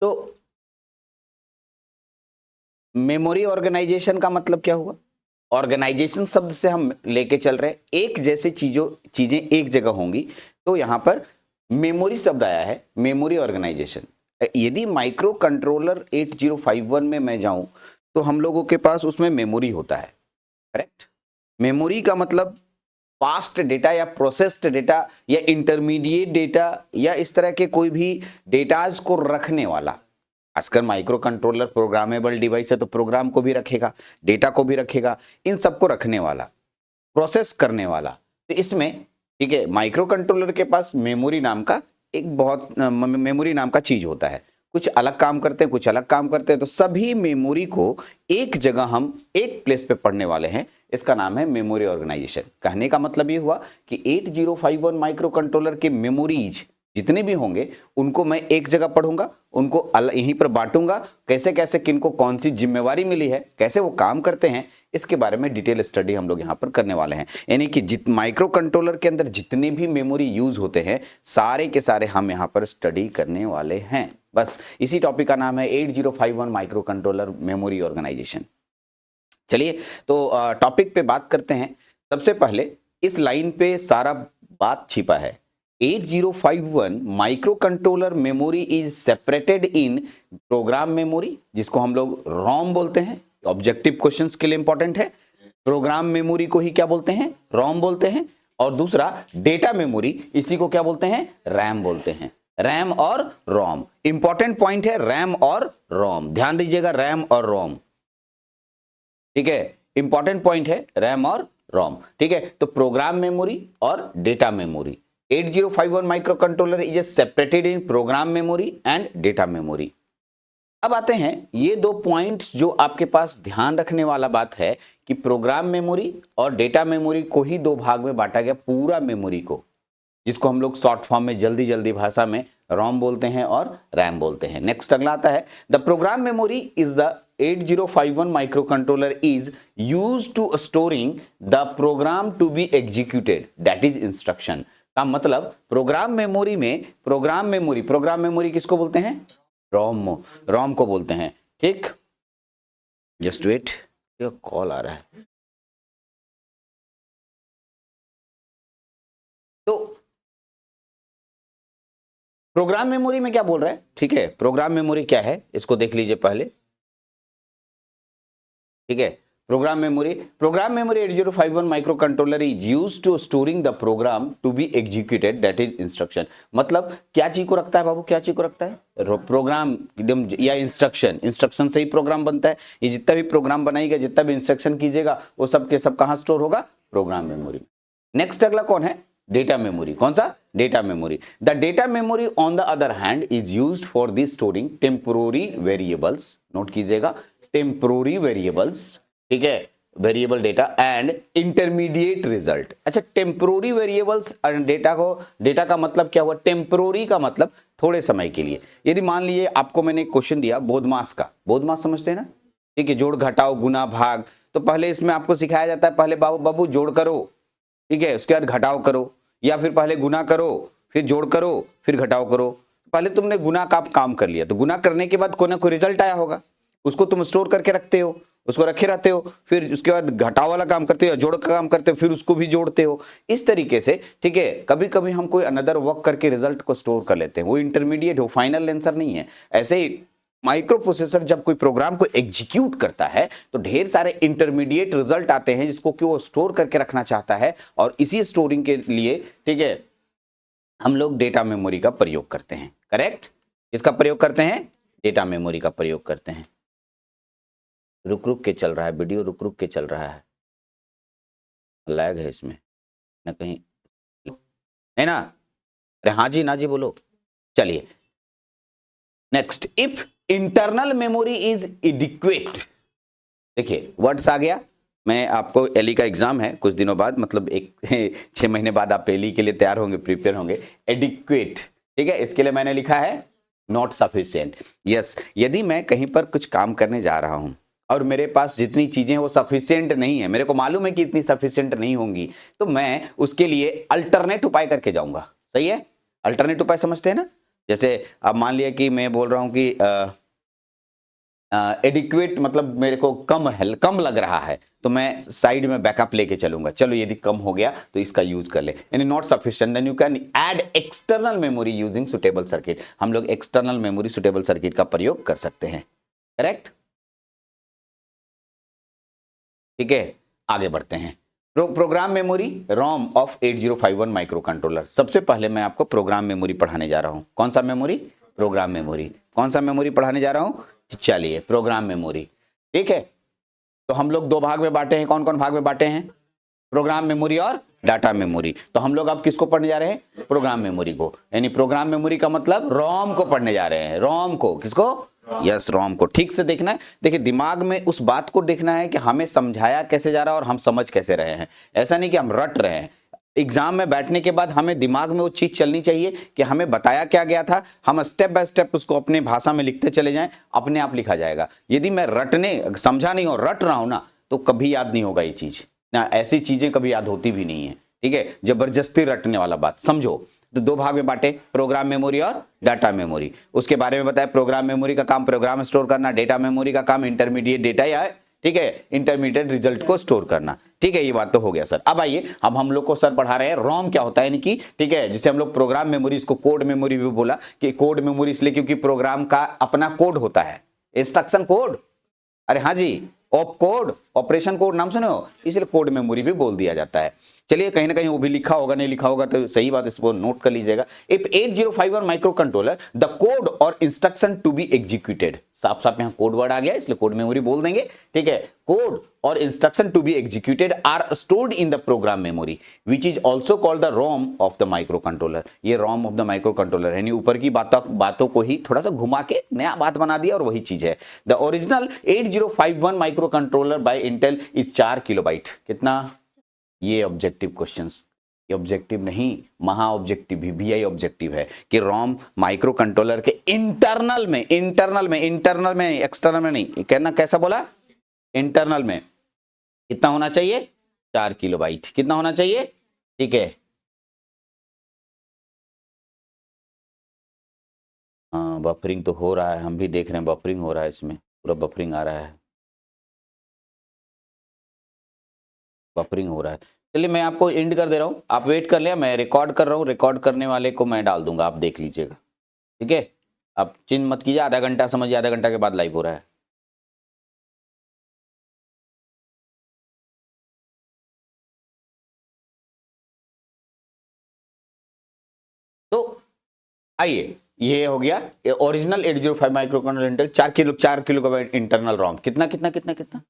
तो memory organisation का मतलब क्या हुआ? ऑर्गेनाइजेशन शब्द से हम लेके चल रहे एक जैसे चीजें एक जगह होंगी, तो यहां पर मेमोरी शब्द आया है, मेमोरी ऑर्गेनाइजेशन। यदि माइक्रो कंट्रोलर 8051 में मैं जाऊं तो हम लोगों के पास उसमें मेमोरी होता है, करेक्ट? मेमोरी का मतलब फास्ट डेटा या प्रोसेस्ड डेटा या इंटरमीडिएट डेटा या इस तरह के कोई भी डेटाज को रखने वाला। खासकर माइक्रो कंट्रोलर प्रोग्रामेबल डिवाइस है तो प्रोग्राम को भी रखेगा, डेटा को भी रखेगा, इन सबको रखने वाला, प्रोसेस करने वाला। तो इसमें ठीक है, माइक्रो कंट्रोलर के पास मेमोरी नाम का मेमोरी नाम का चीज होता है। कुछ अलग काम करते हैं, कुछ अलग काम करते हैं, तो सभी मेमोरी को एक जगह हम एक प्लेस पे पढ़ने वाले हैं। इसका नाम है मेमोरी ऑर्गेनाइजेशन। कहने का मतलब ये हुआ कि 8051 माइक्रो कंट्रोलर के मेमोरीज जितने भी होंगे उनको मैं एक जगह पढ़ूंगा, उनको यहीं पर बांटूंगा, कैसे कैसे किनको कौन सी जिम्मेवारी मिली है, कैसे वो काम करते हैं, इसके बारे में डिटेल स्टडी हम लोग यहाँ पर करने वाले हैं। यानी कि माइक्रो कंट्रोलर के अंदर जितने भी मेमोरी यूज होते हैं सारे के सारे हम यहाँ पर स्टडी करने वाले हैं। बस इसी टॉपिक का नाम है 8051 माइक्रो कंट्रोलर मेमोरी ऑर्गेनाइजेशन। चलिए तो टॉपिक पे बात करते हैं। सबसे पहले इस लाइन पे सारा बात छिपा है। 8051 micro controller memory is separated in program memory, जिसको हम लोग रोम बोलते हैं। ऑब्जेक्टिव क्वेश्चंस के लिए इंपॉर्टेंट है। प्रोग्राम मेमोरी को ही क्या बोलते हैं? रोम बोलते हैं। और दूसरा डेटा मेमोरी, इसी को क्या बोलते हैं? रैम बोलते हैं। रैम और रोम इंपॉर्टेंट पॉइंट है, रैम और रोम, ध्यान दीजिएगा, रैम और रोम, ठीक है, इंपॉर्टेंट पॉइंट है, रैम और रोम, ठीक है। तो प्रोग्राम मेमोरी और data memory, 8051 micro controller is separated in program memory and data memory. अब आते हैं ये दो पॉइंट्स जो आपके पास ध्यान रखने वाला बात है कि प्रोग्राम मेमोरी और डेटा मेमोरी को ही दो भाग में बांटा गया, पूरा मेमोरी को, जिसको हम लोग शॉर्ट फॉर्म में जल्दी भाषा में रोम बोलते हैं और रैम बोलते हैं। नेक्स्ट अगला आता है, the program memory is the 8051 microcontroller is used to storing the program to be executed, that is instruction. का मतलब प्रोग्राम मेमोरी किसको बोलते हैं? रोम को बोलते हैं, ठीक। जस्ट वेट, कॉल आ रहा है। तो प्रोग्राम मेमोरी में क्या बोल रहा है, ठीक है, प्रोग्राम मेमोरी क्या है इसको देख लीजिए पहले, ठीक है। Program memory 8051 micro controller is used to storing the program to be executed, that is instruction. मतलब क्या चीज को रखता है बाबू, क्या चीज को रखता है? प्रोग्राम एकदम, या इंस्ट्रक्शन से ही प्रोग्राम बनता है। ये जितना भी प्रोग्राम बनाएगा, जितना भी इंस्ट्रक्शन कीजिएगा, वो सब के सब कहां स्टोर होगा? Program memory. नेक्स्ट अगला कौन है? Data memory. कौन सा? Data memory. The data memory on the other hand is used for the storing temporary variables, note कीजिएगा, टेम्पोररी वेरिएबल्स, ठीक है, variable data and intermediate result. अच्छा, टेम्पोररी वेरिएबल्स डेटा का मतलब क्या हुआ? टेम्पोररी का मतलब थोड़े समय के लिए। यदि मान लीजिए आपको मैंने क्वेश्चन दिया बोधमास का, बोधमास समझते हैं ना, ठीक है, जोड़ घटाओ गुना भाग, तो पहले इसमें आपको सिखाया जाता है, पहले बाबू जोड़ करो, ठीक है, उसके बाद घटाओ करो, या फिर पहले गुना करो फिर जोड़ करो फिर घटाओ करो। पहले तुमने गुना का काम कर लिया, तो गुना करने के बाद कोई ना कोई रिजल्ट आया होगा, उसको तुम स्टोर करके रखते हो, उसको रखे रहते हो, फिर उसके बाद घटाव वाला काम करते हो, जोड़ का काम करते हो, फिर उसको भी जोड़ते हो। इस तरीके से, ठीक है, कभी कभी हम कोई अनदर वर्क करके रिजल्ट को स्टोर कर लेते हैं, वो इंटरमीडिएट हो, फाइनल आंसर नहीं है। ऐसे ही माइक्रो प्रोसेसर जब कोई प्रोग्राम को एग्जीक्यूट करता है तो ढेर सारे इंटरमीडिएट रिजल्ट आते हैं जिसको कि वो स्टोर करके रखना चाहता है, और इसी स्टोरिंग के लिए, ठीक है, हम लोग डेटा मेमोरी का प्रयोग करते हैं। करेक्ट? इसका प्रयोग करते हैं, डेटा मेमोरी का प्रयोग करते हैं। रुक के चल रहा है वीडियो, रुक के चल रहा है, लैग है इसमें ना कहीं, है ना? अरे हाँ जी, ना जी बोलो। चलिए next, if internal memory is adequate, देखिए वर्ड्स आ गया। मैं आपको एली का एग्जाम है कुछ दिनों बाद, मतलब 6 महीने बाद आप एली के लिए तैयार होंगे, प्रिपेयर होंगे। एडिक्वेट, ठीक है, इसके लिए मैंने लिखा है नॉट सफिशिएंट। यस, यदि मैं कहीं पर कुछ काम करने जा रहा हूं और मेरे पास जितनी चीजें वो सफिशिएंट नहीं है, मेरे को मालूम है कि इतनी सफिशिएंट नहीं होंगी, तो मैं उसके लिए अल्टरनेट उपाय करके जाऊंगा। सही है? अल्टरनेट उपाय समझते हैं ना? जैसे अब मान लिया कि मैं बोल रहा हूं कि एडिक्वेट मतलब मेरे को कम लग रहा है, तो मैं साइड में बैकअप लेके चलूंगा, चलो यदि कम हो गया तो इसका यूज कर ले। यानी not sufficient, then you can add external memory using suitable circuit. हम लोग एक्सटर्नल मेमोरी सुटेबल सर्किट का प्रयोग कर सकते हैं। करेक्ट, ठीक है, आगे बढ़ते हैं। Program memory Rome of 8051 micro controller. सबसे पहले मैं आपको प्रोग्राम मेमोरी पढ़ाने जा रहा हूं। कौन सा मेमोरी? Program memory. कौन सा मेमोरी पढ़ाने जा रहा हूं? चलिए प्रोग्राम मेमोरी, ठीक है। तो हम लोग दो भाग में बांटे हैं। कौन कौन भाग में बांटे हैं? प्रोग्राम मेमोरी और डाटा मेमोरी। तो हम लोग अब किसको पढ़ने जा रहे हैं? प्रोग्राम मेमोरी को। यानी प्रोग्राम मेमोरी का मतलब रोम को पढ़ने जा रहे हैं। रोम को, किसको? यस, रोम को। ठीक से देखना है, देखिए दिमाग में उस बात को देखना है कि हमें समझाया कैसे जा रहा है और हम समझ कैसे रहे हैं। ऐसा नहीं कि हम रट रहे हैं। एग्जाम में बैठने के बाद हमें दिमाग में वो चीज चलनी चाहिए कि हमें बताया क्या गया था, हम स्टेप बाय स्टेप उसको अपने भाषा में लिखते चले जाएं, अपने आप लिखा जाएगा। यदि मैं समझा नहीं हो, रट रहा हूं ना, तो कभी याद नहीं होगा ये चीज ना। ऐसी चीजें कभी याद होती भी नहीं है, ठीक है। जबरदस्ती रटने वाला बात समझो। तो दो भाग में बांटे, प्रोग्राम मेमोरी और डाटा मेमोरी। उसके बारे में बताया, प्रोग्राम मेमोरी का काम प्रोग्राम स्टोर करना, डेटा मेमोरी का काम इंटरमीडिएट डेटा या, ठीक है, इंटरमीडिएट रिजल्ट को स्टोर करना। ठीक है, ये बात तो हो गया सर। अब आइए, अब हम लोग को सर पढ़ा रहे हैं रोम क्या होता है, यानी कि, ठीक है, जिसे हम लोग प्रोग्राम मेमोरी, इसको कोड मेमोरी भी बोला कि कोड मेमोरी इसलिए क्योंकि प्रोग्राम का अपना कोड होता है, इंस्ट्रक्शन कोड, अरे हाँ जी, ऑप कोड, ऑपरेशन कोड नाम सुने हो, इसलिए कोड मेमोरी भी बोल दिया जाता है। चलिए, कहीं ना कहीं वो भी लिखा होगा, नहीं लिखा होगा तो सही बात, इसको नोट कर लीजिएगा। If 8051 micro controller the code और इंस्ट्रक्शन टू बी एग्जीक्यूटेड, साफ साफ यहां कोड वर्ड आ गया इसलिए कोड मेमोरी बोल देंगे, ठीक है। कोड और instruction to be executed are stored in the program memory which is also called the ROM of the micro controller. ये ROM of the micro controller है, ऊपर की बातों को ही थोड़ा सा घुमा के नया बात बना दिया और वही चीज है। The original 8051 micro controller by Intel is 4 kilobyte. कितना? ये ऑब्जेक्टिव क्वेश्चंस, ये ऑब्जेक्टिव नहीं, महा ऑब्जेक्टिव भी, VI ऑब्जेक्टिव है कि रोम माइक्रो कंट्रोलर के इंटरनल में एक्सटर्नल में नहीं, कहना कैसा बोला? इंटरनल में कितना होना चाहिए? 4 किलोबाइट। कितना होना चाहिए? ठीक है, हाँ, बफरिंग तो हो रहा है, हम भी देख रहे हैं बफरिंग हो रहा है, इसमें पूरा बफरिंग आ रहा है, बफरिंग हो रहा है। चलिए मैं आपको एंड कर दे रहा हूँ, आप वेट कर लिया, मैं रिकॉर्ड कर रहा हूँ, रिकॉर्ड करने वाले को मैं डाल दूंगा, आप देख लीजिएगा, ठीक है। आप चिंता मत कीजिए, आधा घंटा समझिए, आधा घंटा के बाद लाइव हो रहा है। तो आइए, ये हो गया ओरिजिनल 805 माइक्रोकंट्रोलर इंटेल 4 किलो का इंटरनल रोम। कितना कितना कितना कितना?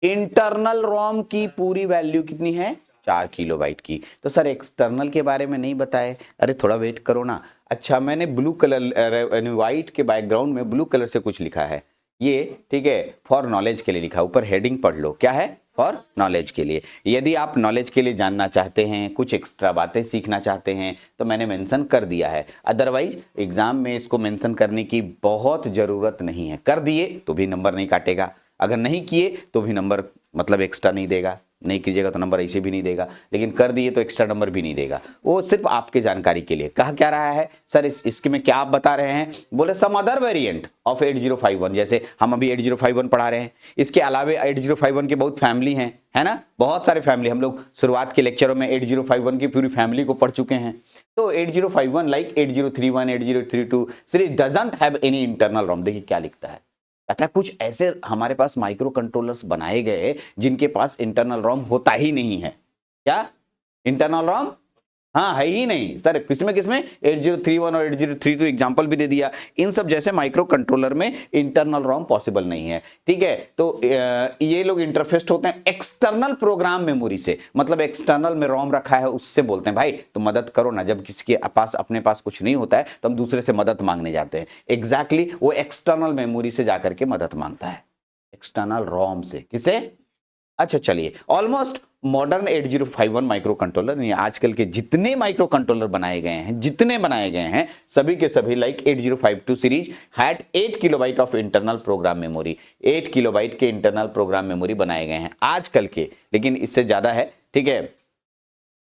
इंटरनल रोम की पूरी वैल्यू कितनी है? 4 किलोबाइट की। तो सर एक्सटर्नल के बारे में नहीं बताए, अरे थोड़ा वेट करो ना। अच्छा, मैंने ब्लू कलर, व्हाइट के बैकग्राउंड में ब्लू कलर से कुछ लिखा है, ये ठीक है, फॉर नॉलेज के लिए लिखा, ऊपर हेडिंग पढ़ लो, क्या है? फॉर नॉलेज के लिए। यदि आप नॉलेज के लिए जानना चाहते हैं, कुछ एक्स्ट्रा बातें सीखना चाहते हैं, तो मैंने मेंशन कर दिया है। अदरवाइज एग्जाम में इसको मेंशन करने की बहुत ज़रूरत नहीं है, कर दिए तो भी नंबर नहीं काटेगा, अगर नहीं किए तो भी नंबर मतलब एक्स्ट्रा नहीं देगा, नहीं कीजिएगा तो नंबर ऐसे भी नहीं देगा, लेकिन कर दिए तो एक्स्ट्रा नंबर भी नहीं देगा। वो सिर्फ आपके जानकारी के लिए। कहा क्या रहा है सर, इसके में क्या आप बता रहे हैं? बोले सम अदर वेरिएंट ऑफ 8051, जैसे हम अभी 8051 पढ़ा रहे हैं, इसके अलावा 8051 की बहुत फैमिली हैं, है ना, बहुत सारे फैमिली। हम लोग शुरुआत के लेक्चरों में 8051 की पूरी फैमिली को पढ़ चुके हैं। तो 8051 like 8031, 8032 series doesn't have any internal ROM. देखिए क्या लिखता है, कहता है कुछ ऐसे हमारे पास माइक्रो कंट्रोलर्स बनाए गए जिनके पास इंटरनल रोम होता ही नहीं है। क्या? इंटरनल रोम हाँ है ही नहीं सर। किसमें 8031 और 8032 एग्जांपल भी दे दिया। इन सब जैसे माइक्रो कंट्रोलर में इंटरनल रोम पॉसिबल नहीं है, ठीक है। तो ये लोग इंटरफेस्ड होते हैं एक्सटर्नल प्रोग्राम मेमोरी से, मतलब एक्सटर्नल में रोम रखा है उससे बोलते हैं भाई तो मदद करो ना। जब किसी के पास अपने पास कुछ नहीं होता है तो हम दूसरे से मदद मांगने जाते हैं, एग्जैक्टली वो एक्सटर्नल मेमोरी से जाकर के मदद मांगता है, एक्सटर्नल रोम से। किसे? अच्छा चलिए, ऑलमोस्ट मॉडर्न 8051 माइक्रो कंट्रोलर, आजकल के जितने माइक्रो कंट्रोलर बनाए गए हैं सभी के सभी like 8052 series had 8 kilobyte of internal program memory. 8 kilobyte के इंटरनल प्रोग्राम मेमोरी बनाए गए हैं आजकल के, लेकिन इससे ज्यादा है, ठीक है।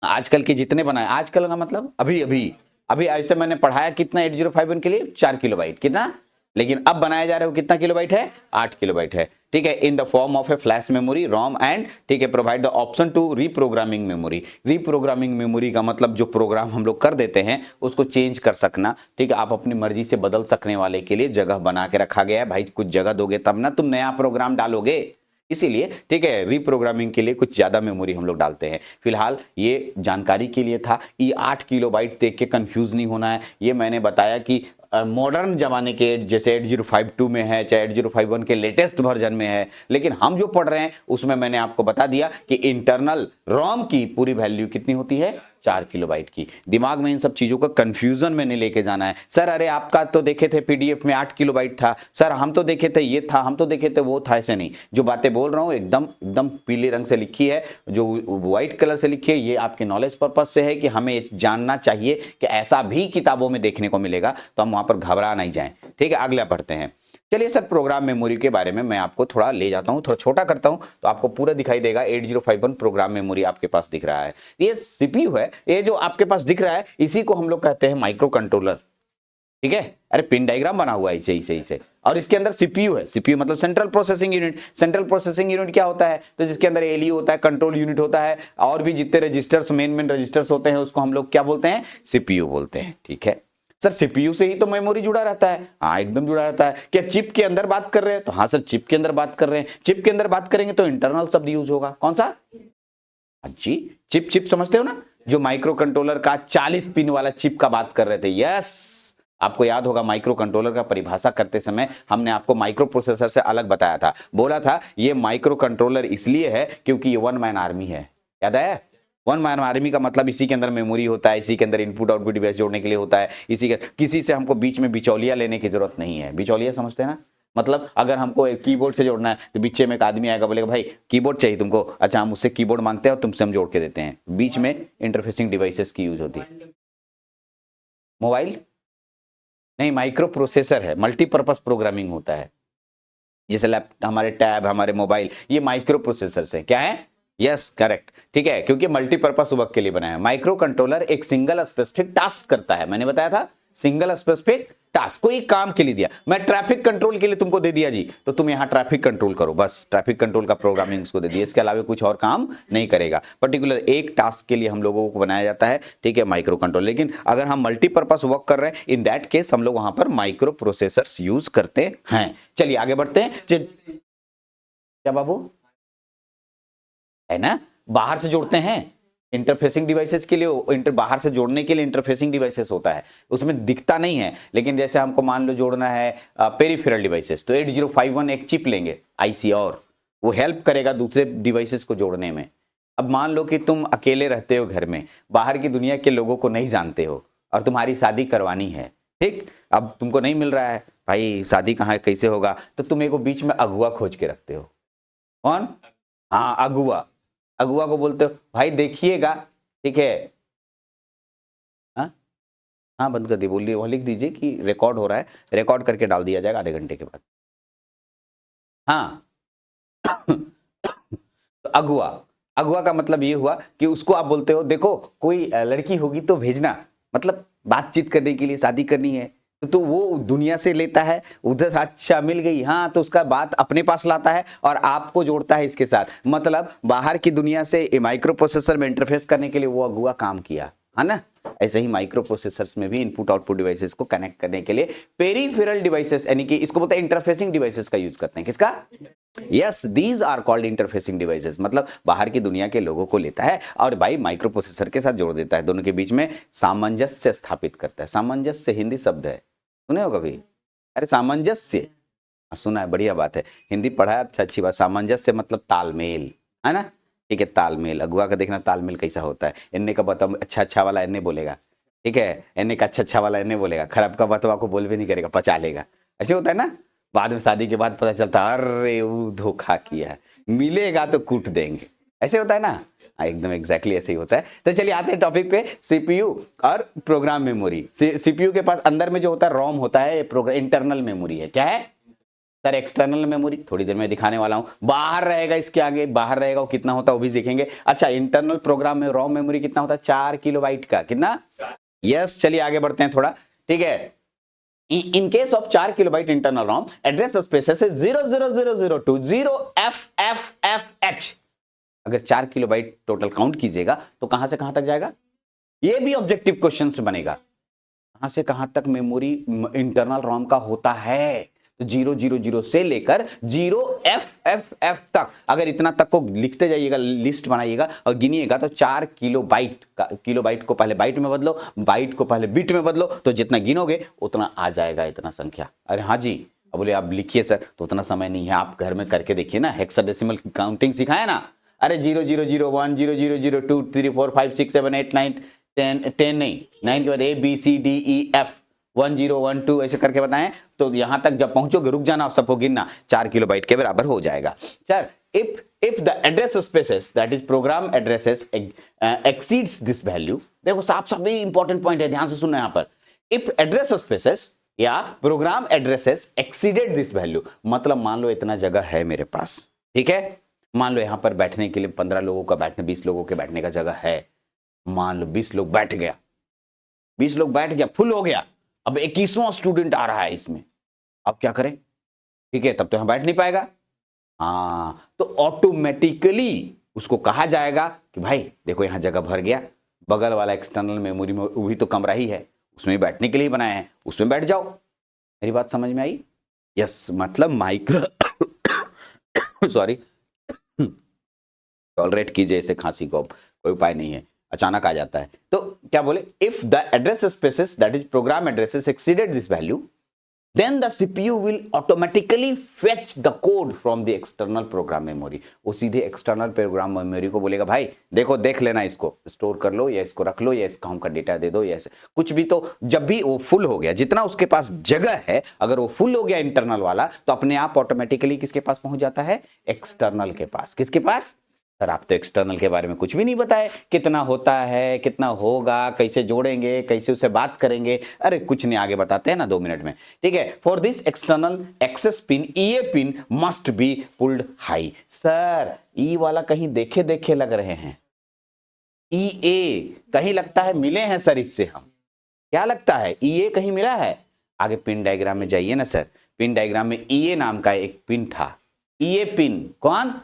आजकल के जितने बनाए, आजकल का मतलब अभी अभी अभी ऐसे मैंने पढ़ाया कितना 8051 के लिए 4 किलोबाइट कितना, लेकिन अब बनाया जा रहा है कितना किलोबाइट है 8 किलोबाइट है, ठीक है, in the form of a flash memory ROM and, ठीक है, provide the option to reprogramming memory. Reprogramming memory का मतलब जो प्रोग्राम हम लोग कर देते हैं उसको चेंज कर सकना, ठीक है, आप अपनी मर्जी से बदल सकने वाले के लिए जगह बना के रखा गया है। भाई कुछ जगह दोगे तब ना तुम नया प्रोग्राम डालोगे, इसीलिए, ठीक है, रीप्रोग्रामिंग के लिए कुछ ज्यादा मेमोरी हम लोग डालते हैं। फिलहाल ये जानकारी के लिए था, ये 8 किलोबाइट देख के कंफ्यूज नहीं होना है। ये मैंने बताया कि मॉडर्न जमाने के जैसे 8052 में है, चाहे 8051 के लेटेस्ट वर्जन में है, लेकिन हम जो पढ़ रहे हैं उसमें मैंने आपको बता दिया कि इंटरनल रोम की पूरी वैल्यू कितनी होती है 4 किलोबाइट की। दिमाग में इन सब चीजों का कंफ्यूजन में नहीं लेके जाना है। सर अरे आपका तो देखे थे पीडीएफ में 8 किलोबाइट था, सर हम तो देखे थे ये था, हम तो देखे थे वो था, ऐसे नहीं। जो बातें बोल रहा हूं एकदम एकदम पीले रंग से लिखी है, जो व्हाइट कलर से लिखी है, ये आपके नॉलेज पर्पज से है कि हमें जानना चाहिए कि ऐसा भी किताबों में देखने को मिलेगा, तो हम वहां पर घबरा नहीं जाएं, ठीक है। अगला पढ़ते हैं। चलिए सर, प्रोग्राम मेमोरी के बारे में मैं आपको थोड़ा ले जाता हूं, थोड़ा छोटा करता हूं तो आपको पूरा दिखाई देगा। 8051 प्रोग्राम मेमोरी आपके पास दिख रहा है, ये सीपीयू है, ये जो आपके पास दिख रहा है इसी को हम लोग कहते हैं माइक्रो कंट्रोलर, ठीक है। अरे पिन डायग्राम बना हुआ है इसे और इसके अंदर सीपीयू है। सीपीयू मतलब central processing unit. Central processing unit क्या होता है, तो जिसके अंदर एलयू होता है, कंट्रोल यूनिट होता है, और भी जितने रजिस्टर्स मेन रजिस्टर्स होते हैं उसको हम लोग क्या बोलते हैं, सीपीयू बोलते हैं, ठीक है। सर सीपीयू से ही तो मेमोरी जुड़ा रहता है, हाँ एकदम जुड़ा रहता है। क्या चिप के अंदर बात कर रहे हैं, तो हाँ सर चिप के अंदर बात कर रहे हैं। चिप के अंदर बात करेंगे तो इंटरनल शब्द यूज होगा, कौन सा जी, चिप समझते हो ना, जो माइक्रो कंट्रोलर का 40 पिन वाला चिप का बात कर रहे थे। यस, आपको याद होगा माइक्रो कंट्रोलर का परिभाषा करते समय हमने आपको माइक्रो प्रोसेसर से अलग बताया था, बोला था ये माइक्रो कंट्रोलर इसलिए है क्योंकि ये वन मैन आर्मी है, याद है। वन मैन आर्मी का मतलब इसी के अंदर मेमोरी होता है, इसी के अंदर इनपुट आउटपुट डिवाइस जोड़ने के लिए होता है, इसी के किसी से हमको बीच में बिचौलिया लेने की जरूरत नहीं है। बिचौलिया समझते हैं ना, मतलब अगर हमको एक कीबोर्ड से जोड़ना है तो बीच में एक आदमी आएगा बोलेगा भाई कीबोर्ड चाहिए तुमको, अच्छा हम उससे कीबोर्ड मांगते हैं और तुमसे हम जोड़ के देते हैं। बीच में इंटरफेसिंग डिवाइसेस की यूज होती है। मोबाइल नहीं, माइक्रो प्रोसेसर है, मल्टीपर्पज प्रोग्रामिंग होता है। जैसे लैपटॉप, हमारे टैब, हमारे मोबाइल, ये माइक्रो प्रोसेसर है। क्या है, यस करेक्ट, ठीक है, क्योंकि मल्टीपर्पज वर्क के लिए बनाया है। माइक्रो कंट्रोलर एक सिंगल स्पेसिफिक टास्क करता है, मैंने बताया था सिंगल स्पेसिफिक टास्क, कोई काम के लिए दिया। मैं ट्रैफिक कंट्रोल के लिए तुमको दे दिया जी, तो तुम यहां ट्रैफिक कंट्रोल करो, बस ट्रैफिक कंट्रोल का प्रोग्रामिंग उसको दे दिया, इसके अलावा कुछ और काम नहीं करेगा। पर्टिकुलर एक टास्क के लिए हम लोगों को बनाया जाता है, ठीक है, माइक्रो कंट्रोल। लेकिन अगर हम मल्टीपर्पज वर्क कर रहे हैं, इन दैट केस हम लोग वहां पर माइक्रो प्रोसेसर्स यूज करते हैं। चलिए आगे बढ़ते हैं। क्या बाबू है ना, बाहर से जोड़ते हैं इंटरफेसिंग डिवाइसेस के लिए, बाहर से जोड़ने के लिए इंटरफेसिंग डिवाइसेस होता है, उसमें दिखता नहीं है। लेकिन जैसे हमको मान लो जोड़ना है पेरिफेरल डिवाइसेस, तो 8051 एक चिप लेंगे आईसी, और वो हेल्प करेगा दूसरे डिवाइसेस को जोड़ने में। अब मान लो कि तुम अकेले रहते हो घर में, बाहर की दुनिया के लोगों को नहीं जानते हो और तुम्हारी शादी करवानी है, ठीक, अब तुमको नहीं मिल रहा है भाई, शादी कहाँ कैसे होगा, तो तुम एक बीच में अगुआ खोज के रखते हो। कौन, हाँ अगुआ, अगुआ को बोलते हो भाई देखिएगा, ठीक है, हाँ बंद कर दिए, बोलिए, वहां लिख दीजिए कि रिकॉर्ड हो रहा है, रिकॉर्ड करके डाल दिया जाएगा आधे घंटे के बाद। हाँ तो अगुआ, अगुआ का मतलब ये हुआ कि उसको आप बोलते हो देखो कोई लड़की होगी तो भेजना, मतलब बातचीत करने के लिए, शादी करनी है, तो वो दुनिया से लेता है, उधर से अच्छा मिल गई, हाँ तो उसका बात अपने पास लाता है और आपको जोड़ता है इसके साथ। मतलब बाहर की दुनिया से माइक्रो प्रोसेसर में इंटरफेस करने के लिए वो अगुआ काम किया, है ना। ऐसे ही माइक्रो प्रोसेसर्स में भी इनपुट आउटपुट डिवाइसेस को कनेक्ट करने के लिए पेरिफेरल डिवाइसेस, यानी कि इसको बोलते हैं इंटरफेसिंग डिवाइसेस का यूज करते हैं। किसका, yes, these are called interfacing devices, मतलब बाहर की दुनिया के लोगों को लेता है और भाई माइक्रो प्रोसेसर के साथ जोड़ देता है, दोनों के बीच में सामंजस्य स्थापित करता है। सामंजस्य हिंदी शब्द है, सुने हो कभी, अरे सामंजस्य सुना है, बढ़िया बात है, हिंदी पढ़ा है, अच्छा अच्छी बात। सामंजस्य मतलब तालमेल, है ना, ठीक है, तालमेल। अगुआ का देखना तालमेल कैसा होता है, इन्ने का बता अच्छा वाला इन्ने बोलेगा, ठीक है, इन्ने का अच्छा वाला इन्ने बोलेगा, खराब का बतवा को बोल भी नहीं करेगा, पचा लेगा, ऐसे होता है ना। बाद में शादी के बाद पता चलता अरे वो धोखा किया, मिलेगा तो कूट देंगे, ऐसे होता है ना, एकदम एग्जैक्टली ऐसे ही होता है। तो चलिए आते हैं टॉपिक पे, सीपीयू और प्रोग्राम मेमोरी। सीपीयू के पास अंदर में जो होता है रोम होता है, प्रोग्राम इंटरनल मेमोरी है। क्या है सर, एक्सटर्नल मेमोरी थोड़ी देर में दिखाने वाला हूं, बाहर रहेगा, इसके आगे बाहर रहेगा, वो कितना होता है वो भी देखेंगे। अच्छा, इंटरनल प्रोग्राम में रोम मेमोरी कितना होता है, 4 किलोबाइट का, कितना यस, चलिए आगे बढ़ते हैं थोड़ा, ठीक है। In case of 4 kilobyte internal ROM, address spaces is 00002 0FFFH। अगर 4 किलोबाइट टोटल काउंट कीजिएगा तो कहां से कहां तक जाएगा? ये भी ऑब्जेक्टिव क्वेश्चन बनेगा, कहां से कहां तक मेमोरी इंटरनल रॉम का होता है। तो 000 से लेकर 0FFF तक, अगर इतना तक को लिखते जाइएगा, लिस्ट बनाइएगा और गिनिएगा तो 4 किलोबाइट का, किलोबाइट को पहले बाइट में बदलो, बाइट को पहले बिट में बदलो, तो जितना गिनोगे उतना आ जाएगा इतना संख्या। अरे हाँ जी, अब बोले आप लिखिए सर, तो उतना समय नहीं है, आप घर में करके देखिए ना, हेक्साडेसिमल काउंटिंग सिखाए ना। अरे 0001 0002 3 4 5 6 7 8 9 10 नहीं, 9 के बाद ABCDEF 1012 ऐसे करके बताएं, तो यहां तक जब पहुंचोगे रुक जाना और सबको गिनना, 4 किलोबाइट के बराबर हो जाएगा। Sir if the address spaces, that is program addresses exceeds this value, देखो साफ साफ भी इंपॉर्टेंट पॉइंट है, ध्यान से सुनना यहां पर। if address spaces या program addresses exceeded this value, मतलब मान लो इतना जगह है मेरे पास, ठीक है, मान लो यहां पर बैठने के लिए 15 लोगों का बैठने, 20 लोगों के बैठने का जगह है, मान लो 20 लोग बैठ गया, 20 लोग बैठ गया, फुल हो गया, अब 21वां स्टूडेंट आ रहा है इसमें, अब क्या करें? ठीक है, तब तो यहां बैठ नहीं पाएगा। हाँ, तो ऑटोमेटिकली उसको कहा जाएगा कि भाई देखो यहां जगह भर गया, बगल वाला एक्सटर्नल मेमोरी में वही तो कमरा ही है, उसमें बैठने के लिए बनाया है, उसमें बैठ जाओ। मेरी बात समझ में आई? यस, मतलब माइक्रो सॉरी, टॉलरेट कीजिए इसे, खांसी को कोई उपाय नहीं है, अचानक आ जाता है। तो क्या बोले, if the address spaces that is program addresses exceeded this value, then the CPU will automatically fetch the code from the external program memory। वो सीधे एक्सटर्नल प्रोग्राम मेमोरी को बोलेगा भाई देखो देख लेना, इसको स्टोर कर लो या इसको रख लो या इसका हमका डेटा दे दो या ऐसे कुछ भी। तो जब भी वो फुल हो गया, जितना उसके पास जगह है, अगर वो फुल हो गया इंटरनल वाला, तो अपने आप ऑटोमेटिकली किसके पास पहुंच जाता है? एक्सटर्नल के पास। किसके पास? सर आप तो एक्सटर्नल के बारे में कुछ भी नहीं बताए, कितना होता है, कितना होगा, कैसे जोड़ेंगे, कैसे उसे बात करेंगे। अरे कुछ नहीं, आगे बताते हैं ना 2 मिनट में, ठीक है। For this external access pin EA pin must be pulled high. Sir E वाला कहीं देखे देखे लग रहे हैं, EA कहीं लगता है मिले हैं सर इससे, हम क्या लगता है EA कहीं मिला है? आगे पिन डायग्राम में जाइए ना सर, पिन डायग्राम में EA नाम का एक पिन था, EA पिन कौन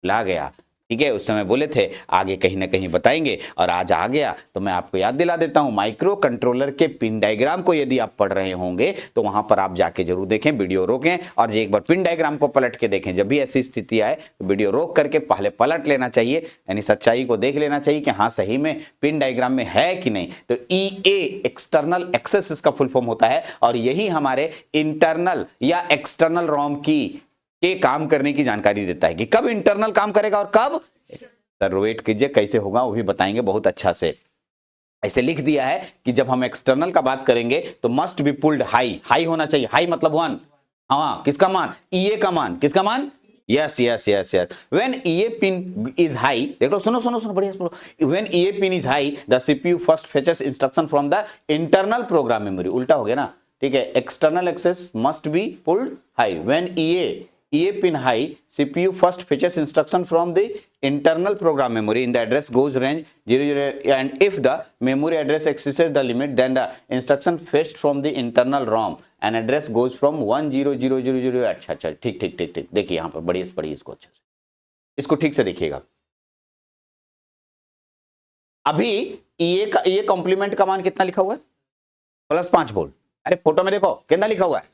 ला गया, ठीक है, उस समय बोले थे आगे कहीं ना कहीं बताएंगे, और आज आ गया। तो मैं आपको याद दिला देता हूं, माइक्रो कंट्रोलर के पिन डायग्राम को यदि आप पढ़ रहे होंगे तो वहां पर आप जाके जरूर देखें, वीडियो रोकें और एक बार पिन डायग्राम को पलट के देखें। जब भी ऐसी स्थिति आए तो वीडियो रोक करके पहले पलट लेना चाहिए, यानी सच्चाई को देख लेना चाहिए कि हाँ सही में पिन डायग्राम में है कि नहीं। तो EA एक्सटर्नल एक्सेस इसका फुल फॉर्म होता है, और यही हमारे इंटरनल या एक्सटर्नल रोम की के काम करने की जानकारी देता है कि कब इंटरनल काम करेगा और कब। सर वेट कीजिए, कैसे होगा वो भी बताएंगे बहुत अच्छा से। ऐसे लिख दिया है कि जब हम एक्सटर्नल का बात करेंगे तो must be pulled high, high होना चाहिए, हाई मतलब 1। हाँ, किसका मान? EA का मान। किसका मान? Yes yes yes yes. When EA pin is high, देख लो, सुनो सुनो सुनो बढ़िया सुनो, when EA pin is high the CPU first fetches instruction from the internal program memory. उल्टा हो गया ना, ठीक है, external access must be pulled high. When EA pin high, CPU first fetches instruction from the internal program memory in the address goes range 00, and if the memory address exceeds the limit, then the instruction fetched from the internal ROM and address goes from 10000। अच्छा अच्छा, ठीक ठीक ठीक ठीक, देखिए यहाँ पर बढ़िया से पढ़िए इसको अच्छे से, इसको ठीक से देखिएगा। अभी EA कॉम्प्लीमेंट का मान कितना लिखा हुआ है? +5 वोल्ट। अरे फोटो में देखो कितना लिखा हुआ है,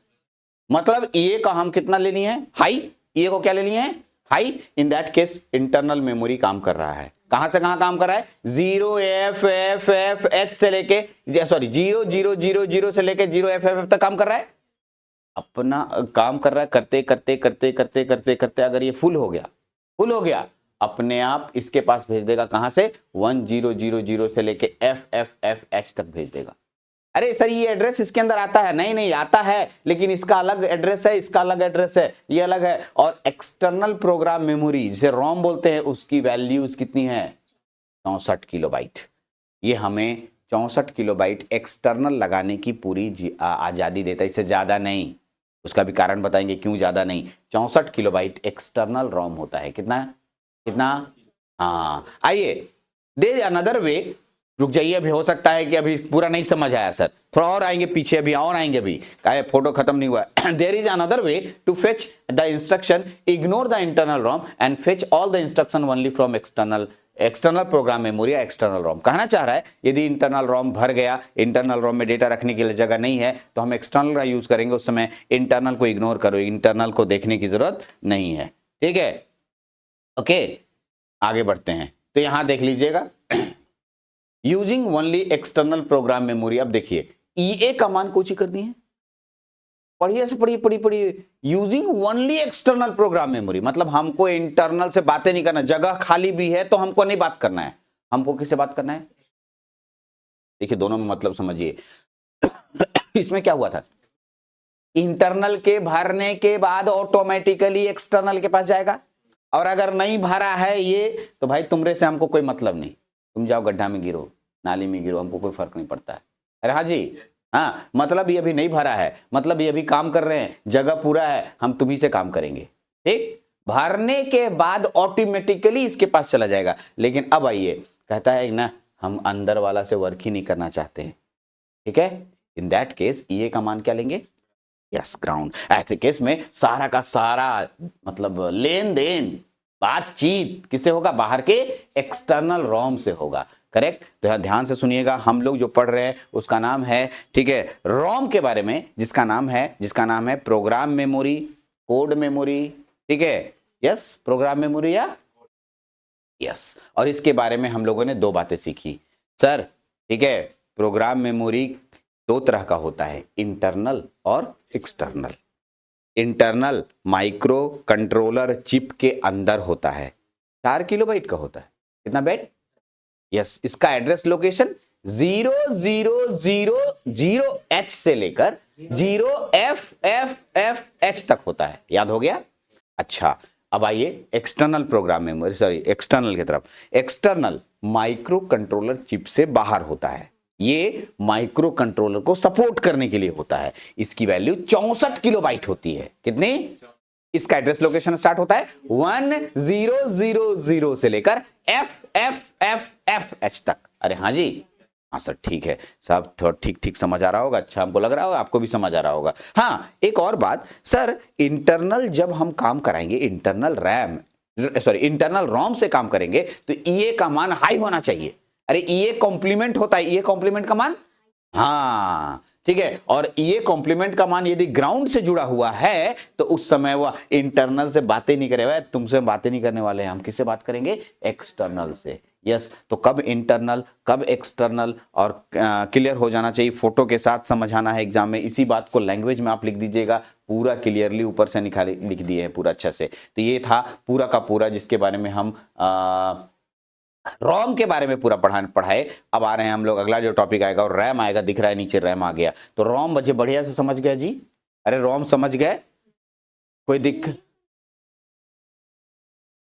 मतलब EA का हम कितना लेनी है? हाई। EA को क्या लेनी है? High. In that case internal memory काम कर रहा है, कहां से कहां काम कर रहा है? 0FFFH से लेके, सॉरी 0000 से लेके 0FFF तक काम कर रहा है, अपना काम कर रहा है। करते करते करते करते करते करते अगर ये फुल हो गया, अपने आप इसके पास भेज देगा, कहां से? 1000 से लेके FFFH तक भेज देगा। अरे सर ये एड्रेस इसके अंदर आता है? नहीं नहीं आता है, लेकिन इसका अलग एड्रेस है, इसका अलग एड्रेस है, ये अलग है। और एक्सटर्नल प्रोग्राम मेमोरी जिसे रोम बोलते हैं, उसकी वैल्यूज कितनी है? 64 किलोबाइट। ये हमें 64 किलोबाइट एक्सटर्नल लगाने की पूरी आजादी देता है, इससे ज्यादा नहीं। उसका भी कारण बताएंगे क्यों ज्यादा नहीं। 64 किलोबाइट एक्सटर्नल रोम होता है। कितना? हाँ, आइए, देयर इज अनदर वे रुक जाइए, अभी हो सकता है कि अभी पूरा नहीं समझ आया सर, थोड़ा और आएंगे पीछे, अभी और आएंगे, अभी क्या फोटो खत्म नहीं हुआ। There is another way to fetch the instruction, ignore the internal ROM and fetch all the instruction only from external program memory या एक्सटर्नल रोम। कहना चाह रहा है यदि इंटरनल रोम भर गया, इंटरनल रोम में डेटा रखने के लिए जगह नहीं है, तो हम एक्सटर्नल का यूज करेंगे, उस समय इंटरनल को इग्नोर करो, इंटरनल को देखने की जरूरत नहीं है। ठीक है, ओके, आगे बढ़ते हैं। तो यहां देख लीजिएगा, using only external program memory. अब देखिए ईए कमांड कुछ ही कर दी है, पढ़िए से पढ़िए, using only external program memory मतलब हमको इंटरनल से बातें नहीं करना, जगह खाली भी है तो हमको नहीं बात करना है, हमको किससे बात करना है। देखिए दोनों में मतलब समझिए। इसमें क्या हुआ था, इंटरनल के भरने के बाद ऑटोमेटिकली एक्सटर्नल के पास जाएगा, और अगर नहीं भरा है ये तो भाई तुमरे से हमको कोई मतलब नहीं, तुम जाओ गड्ढा में गिरो, नाली में गिरो, हमको कोई फर्क नहीं पड़ता है। अरे हाँ जी, हाँ, मतलब ये अभी नहीं भरा है, मतलब ये अभी काम कर रहे हैं, जगह पूरा है, हम तुम्ही से काम करेंगे। ठीक, भरने के बाद ऑटोमेटिकली इसके पास चला जाएगा। लेकिन अब आइए, कहता है ना हम अंदर वाला से वर्क ही नहीं करना चाहते हैं, ठीक है, इन दैट केस ये कमांड क्या लेंगे, यस ग्राउंड। ऐसे केस में सारा का सारा मतलब लेन देन बातचीत किससे होगा, बाहर के एक्सटर्नल रोम से होगा। करेक्ट, तो यहां ध्यान से सुनिएगा, हम लोग जो पढ़ रहे हैं उसका नाम है, ठीक है, रोम के बारे में, जिसका नाम है प्रोग्राम मेमोरी, कोड मेमोरी, ठीक है, यस, प्रोग्राम मेमोरी या यस। और इसके बारे में हम लोगों ने दो बातें सीखी सर, ठीक है, प्रोग्राम मेमोरी दो तरह का होता है, इंटरनल और external. Internal micro controller chip के अंदर होता है, 4 किलोबाइट का होता है, कितना बाइट, यस, इसका एड्रेस लोकेशन 0000H से लेकर 0FFFH तक होता है, याद हो गया। अच्छा, अब आइए external program memory, sorry external की तरफ। एक्सटर्नल माइक्रो कंट्रोलर चिप से बाहर होता है, ये माइक्रो कंट्रोलर को सपोर्ट करने के लिए होता है, इसकी वैल्यू 64 किलोबाइट होती है, कितनी, इसका एड्रेस लोकेशन स्टार्ट होता है 1000 से लेकर FFFFH तक। अरे हाँ जी, हाँ सर, ठीक है, सब ठीक समझ आ रहा होगा, अच्छा हमको लग रहा होगा, आपको भी समझ आ रहा होगा। हाँ, एक और बात सर, इंटरनल जब हम काम कराएंगे, इंटरनल रोम से काम करेंगे तो ईए का मान हाई होना चाहिए। अरे ईए कॉम्प्लीमेंट होता है, ईए कॉम्प्लीमेंट का मान, हाँ ठीक है, और ये कॉम्प्लीमेंट का मान यदि ग्राउंड से जुड़ा हुआ है तो उस समय वह इंटरनल से बातें नहीं करेगा, तुमसे बातें नहीं करने वाले हैं, हम किससे बात करेंगे, एक्सटर्नल से। यस, तो कब इंटरनल कब एक्सटर्नल, और क्लियर हो जाना चाहिए, फोटो के साथ समझाना है एग्जाम में, इसी बात को लैंग्वेज में आप लिख दीजिएगा, पूरा क्लियरली ऊपर से लिख दिए हैं पूरा अच्छे से। तो ये था पूरा का पूरा जिसके बारे में हम रोम के बारे में पूरा पढ़ाए। अब आ रहे हैं हम लोग, अगला जो टॉपिक आएगा और रैम आएगा, दिख रहा है नीचे रैम आ गया, तो रोम बच्चे बढ़िया से समझ गए जी, अरे रोम समझ गए, कोई दिक्कत,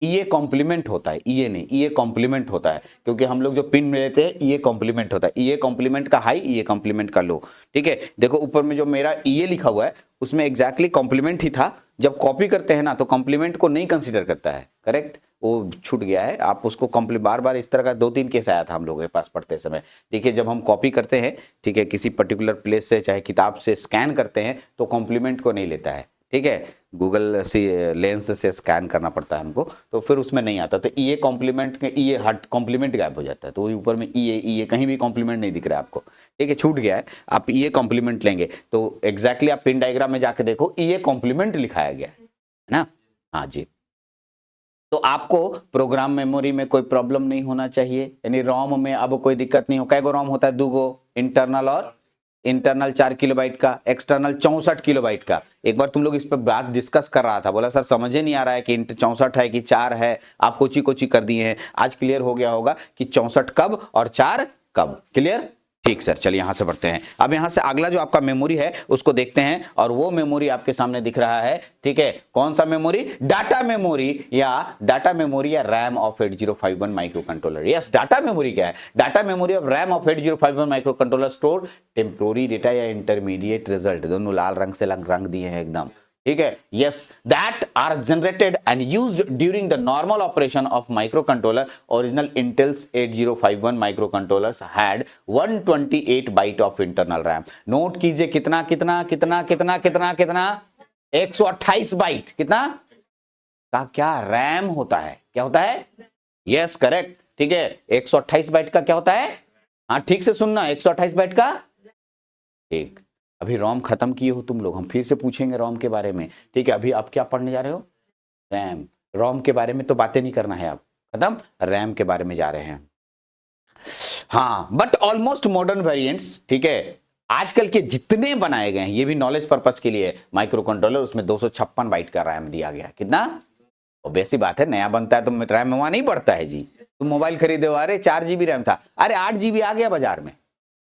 ये कॉम्प्लीमेंट होता है, ये नहीं, ये कॉम्प्लीमेंट होता है, क्योंकि हम लोग जो पिन लेते हैं ये कॉम्प्लीमेंट होता है, ये कॉम्प्लीमेंट का हाई, ये कॉम्प्लीमेंट का लो, ठीक है। देखो ऊपर में जो मेरा ये लिखा हुआ है उसमें एग्जैक्टली कॉम्प्लीमेंट ही था, जब कॉपी करते हैं ना तो कॉम्प्लीमेंट को नहीं कंसीडर करता है, करेक्ट, वो छूट गया है, आप उसको बार बार इस तरह का 2-3 केस आया था हम लोगों के पास पढ़ते समय। देखिए जब हम कॉपी करते हैं, ठीक है, किसी पर्टिकुलर प्लेस से चाहे किताब से स्कैन करते हैं तो कॉम्प्लीमेंट को नहीं लेता है, ठीक है, गूगल से लेंस से स्कैन करना पड़ता है हमको, तो फिर उसमें नहीं आता, तो ये कॉम्प्लीमेंट, ये हट कॉम्प्लीमेंट गायब हो जाता है, तो ऊपर में ये कहीं भी कॉम्प्लीमेंट नहीं दिख रहा है आपको, ठीक है, छूट गया है, आप ये कॉम्प्लीमेंट लेंगे तो एग्जैक्टली आप पिन डायग्राम में जाके देखो ये कॉम्प्लीमेंट लिखाया गया है ना, हाँ जी। तो आपको प्रोग्राम मेमोरी में कोई प्रॉब्लम नहीं होना चाहिए, यानी रोम में अब कोई दिक्कत नहीं हो, कैगो रोम होता है, 2 इंटरनल, और इंटरनल 4 किलोबाइट का, एक्सटर्नल 64 किलोबाइट का। एक बार तुम लोग इस पर बात डिस्कस कर रहा था, बोला सर समझे नहीं आ रहा है कि 64 है कि 4 है, आप कोची कर दिए हैं, आज क्लियर हो गया होगा कि 64 कब और 4 कब, क्लियर, ठीक सर। चलिए यहां से बढ़ते हैं, अब यहां से अगला जो आपका मेमोरी है उसको देखते हैं, और वो मेमोरी आपके सामने दिख रहा है, ठीक है, कौन सा मेमोरी, डाटा मेमोरी या RAM of 8051 micro controller. Yes, data memory क्या है, data memory of RAM of 8051 micro controller store temporary data या इंटरमीडिएट रिजल्ट, दोनों लाल रंग से रंग दिए हैं एकदम, ठीक है, yes, that are generated and used during the normal operation of micro controller. Original Intel's 8051 micro controllers had 128 byte of internal RAM. Note कीजिए कितना कितना कितना कितना कितना कितना 128 बाइट कितना का क्या रैम होता है, क्या होता है, यस करेक्ट, ठीक है, 128 बाइट का क्या होता है, हाँ ठीक से सुनना, 128 बाइट का, ठीक। अभी रोम खत्म किए हो तुम लोग, हम फिर से पूछेंगे रोम के बारे में, ठीक है। अभी आप क्या पढ़ने जा रहे हो, रैम, रोम के बारे में तो बातें नहीं करना है, आप खत्म, रैम के बारे में जा रहे हैं। हाँ, बट ऑलमोस्ट मॉडर्न वेरिएंट्स, ठीक है, आजकल के जितने बनाए गए हैं, ये भी नॉलेज पर्पस के लिए माइक्रो कंट्रोलर, उसमें 256 बाइट का रैम दिया गया। कितना, वैसी बात है, नया बनता है तो रैम वहां नहीं बढ़ता है जी। तुम मोबाइल खरीदे हो, अरे 4 GB रैम था, अरे 8 GB आ गया बाजार में,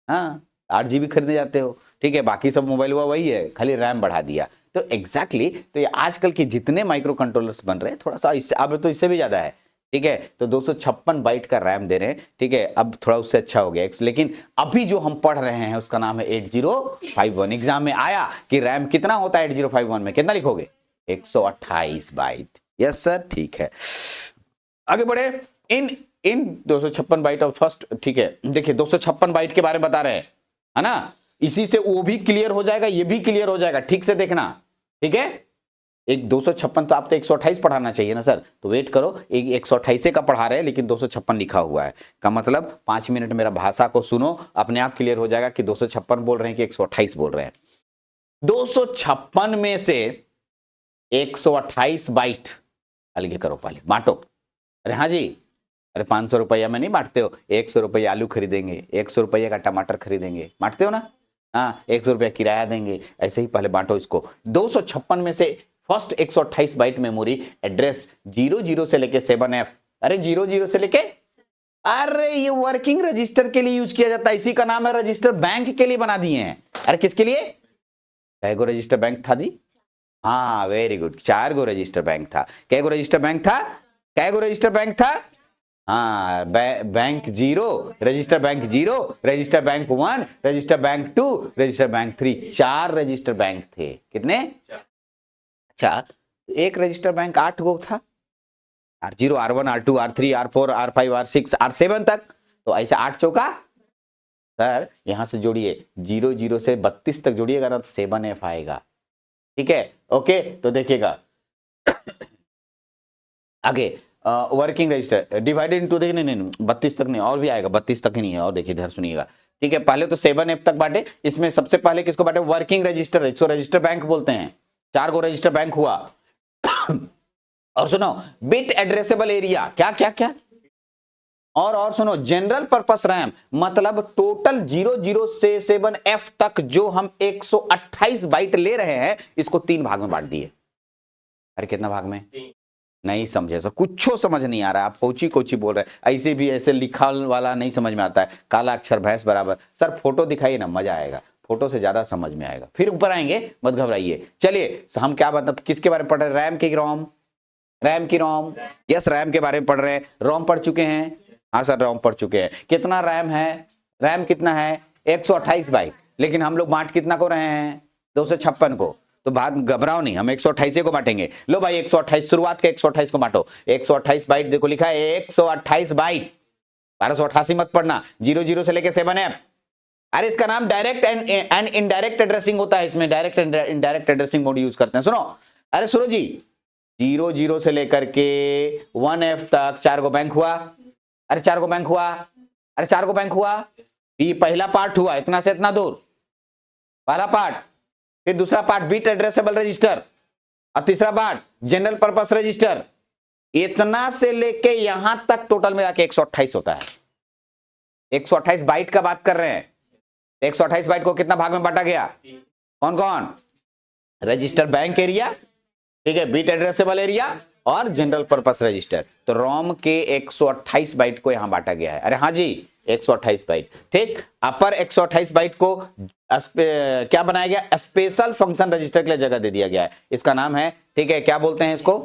हाँ 8 GB खरीदने जाते हो, ठीक है, बाकी सब मोबाइल हुआ वही है, खाली रैम बढ़ा दिया। तो एग्जैक्टली तो ये आजकल के जितने माइक्रो कंट्रोलर्स बन रहे हैं, थोड़ा सा इससे अब तो इससे भी ज्यादा है, ठीक है, तो 256 बाइट का रैम दे रहे हैं, ठीक है, अब थोड़ा उससे अच्छा हो गया। लेकिन अभी जो हम पढ़ रहे हैं उसका नाम है 8051। एग्जाम में आया कि रैम कितना होता है 8051 में, कितना लिखोगे, 128 बाइट, यस सर, ठीक है। आगे बढ़े, इन 256 बाइट ऑफ फर्स्ट, ठीक है, देखिए 256 बाइट के बारे में बता रहे हैं, है ना, इसी से वो भी क्लियर हो जाएगा, ये भी क्लियर हो जाएगा, ठीक से देखना, ठीक है। एक 256 तो आप तो 128 पढ़ाना चाहिए ना सर, तो वेट करो, एक 128 का पढ़ा रहे हैं लेकिन 256 लिखा हुआ है, का मतलब 5 मिनट मेरा भाषा को सुनो, अपने आप क्लियर हो जाएगा कि 256 बोल रहे हैं कि 128 बोल रहे हैं। 256 में से 128 बाइट अलग करो, पहले बांटो, अरे हाँ जी, अरे 500 रुपया में नहीं बांटते हो, 100 रुपया आलू खरीदेंगे, 100 रुपया का टमाटर खरीदेंगे, बांटते हो ना, हाँ 100 रुपया किराया देंगे, ऐसे ही पहले बांटो इसको। 256 में से फर्स्ट 128 बाइट मेमोरी एड्रेस 00 से लेके 7F, अरे 00 से लेके, अरे ये वर्किंग रजिस्टर के लिए यूज किया जाता है, इसी का नाम है रजिस्टर, बैंक के लिए बना दिए हैं। अरे किसके लिए, कैगो रजिस्टर बैंक था जी, हाँ वेरी गुड, 4 गो रजिस्टर बैंक था। कैगो रजिस्टर बैंक था, कैगो रजिस्टर बैंक था, हाँ bank 0, register bank 0, register bank 1, register bank 2, register bank 3, 4 register bank थे, कितने, अच्छा, एक रजिस्टर बैंक 8 गो था, R0, R1, R2, R3, R4, R5, R6, R7 तक, तो ऐसे 8 चौका, सर यहां से जोड़िए 00 से 32 तक जोड़िएगा ना तो 7F आएगा, ठीक है, ओके। तो देखिएगा आगे वर्किंग रजिस्टर डिवाइडेड इनटू, देखिए नहीं 32 तक नहीं, और भी आएगा, 32 तक ही नहीं है, और देखिए इधर सुनिएगा, ठीक है। पहले तो 7F तक बांटे, इसमें सबसे पहले किसको बांटे, वर्किंग रजिस्टर, इसको रजिस्टर बैंक बोलते हैं, 4 गो रजिस्टर बैंक हुआ। और सुनो बिट एड्रेसेबल एरिया, क्या क्या क्या, और सुनो जनरल पर्पस रैम, मतलब टोटल 00 से 7F तक जो हम 128 बाइट ले रहे हैं, इसको 3 भाग में बांट दिए। अरे कितना भाग में, नहीं समझे सर, कुछ समझ नहीं आ रहा, आप कोची बोल रहे हैं, ऐसे भी ऐसे लिखा वाला नहीं समझ में आता है, काला अक्षर भैंस बराबर। सर फोटो दिखाइए ना, मजा आएगा, फोटो से ज्यादा समझ में आएगा, फिर ऊपर आएंगे, मत घबराइए। चलिए हम क्या मतलब किसके बारे में पढ़ रहे हैं, रैम की रोम, रैम की रोम, यस रैम के बारे में पढ़ रहे हैं। रोम पढ़ चुके हैं, हाँ सर रोम पढ़ चुके हैं। कितना रैम है, रैम कितना है 128 बाइट, लेकिन हम लोग बांट कितना को रहे हैं 256 को, तो बात घबराओ नहीं, हम 128 को बांटेंगे। लो भाई 128 शुरुआत के 128 को बांटो, 128 बाइट देखो लिखा है 128 बाइट, 1288 मत पढ़ना, 00 से लेके 7F। अरे इसका नाम डायरेक्ट एंड इनडायरेक्ट एड्रेसिंग होता है, इसमें direct indirect addressing mode use करते हैं। सुनो, अरे सुनो जी, 00 से लेकर के 1F तक 4 गो बैंक हुआ, अरे 4 गो बैंक हुआ, अरे 4 गो बैंक हुआ, ये पहला पार्ट हुआ, इतना से इतना दूर पहला पार्ट, फिर दूसरा पार्ट बिट एड्रेसेबल रजिस्टर, और तीसरा पार्ट जनरल पर्पस रजिस्टर, इतना से लेके यहां तक टोटल मिला के 128 होता है। 128 बाइट का बात कर रहे हैं, 128 बाइट को कितना भाग में बांटा गया, कौन कौन, रजिस्टर बैंक एरिया, ठीक है, बिट एड्रेसेबल एरिया और जनरल पर्पस रजिस्टर। तो रोम के 128 बाइट को यहां बांटा गया है। अरे हाँ जी 128 बाइट, ठीक। अपर 128 बाइट को क्या बनाया गया, स्पेशल फंक्शन रजिस्टर के लिए जगह दे दिया गया है, इसका नाम है, ठीक है, क्या बोलते हैं इसको,